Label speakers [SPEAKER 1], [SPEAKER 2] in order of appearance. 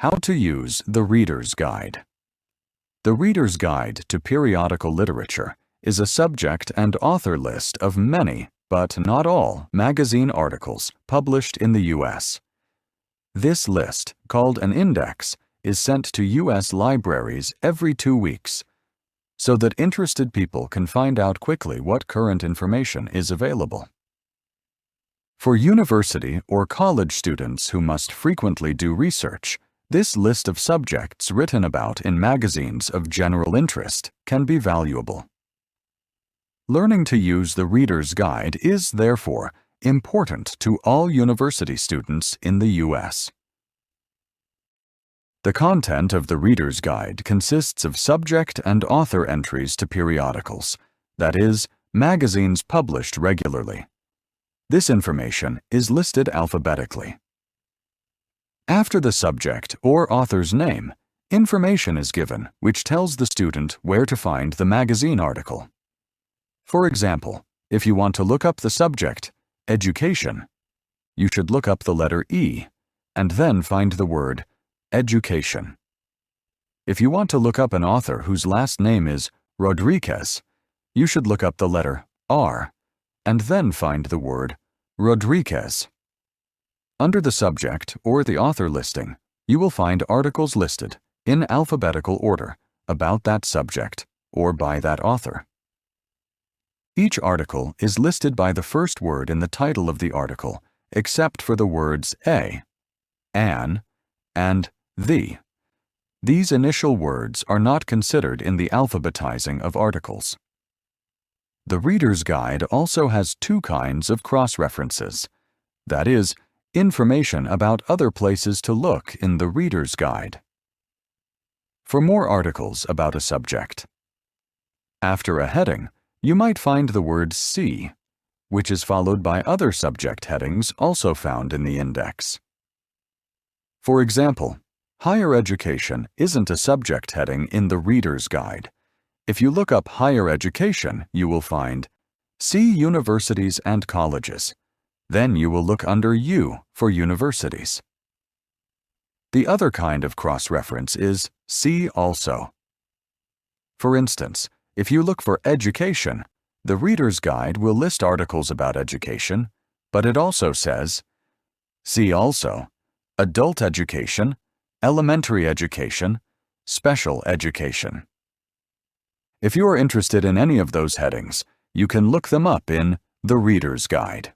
[SPEAKER 1] How to use the Reader's Guide. The Reader's Guide to Periodical Literature is a subject and author list of many, but not all, magazine articles published in the U.S. This list, called an index, is sent to U.S. libraries every 2 weeks, so that interested people can find out quickly what current information is available. For university or college students who must frequently do research, this list of subjects written about in magazines of general interest can be valuable. Learning to use the Reader's Guide is, therefore, important to all university students in the U.S. The content of the Reader's Guide consists of subject and author entries to periodicals, that is, magazines published regularly. This information is listed alphabetically. After the subject or author's name, information is given which tells the student where to find the magazine article. For example, if you want to look up the subject, education, you should look up the letter E and then find the word education. If you want to look up an author whose last name is Rodriquez, you should look up the letter R and then find the word Rodriquez. Under the subject or the author listing, you will find articles listed in alphabetical order about that subject or by that author. Each article is listed by the first word in the title of the article, except for the words a, an, and the. These initial words are not considered in the alphabetizing of articles. The Reader's Guide also has 2 kinds of cross-references, that is, information about other places to look in the Reader's Guide. For more articles about a subject, after a heading, you might find the word see, which is followed by other subject headings also found in the index. For example, higher education isn't a subject heading in the Reader's Guide. If you look up higher education, you will find see universities and colleges. Then you will look under U for universities. The other kind of cross-reference is see also. For instance, if you look for education, the Reader's Guide will list articles about education, but it also says, see also, adult education, elementary education, special education. If you are interested in any of those headings, you can look them up in the Reader's Guide.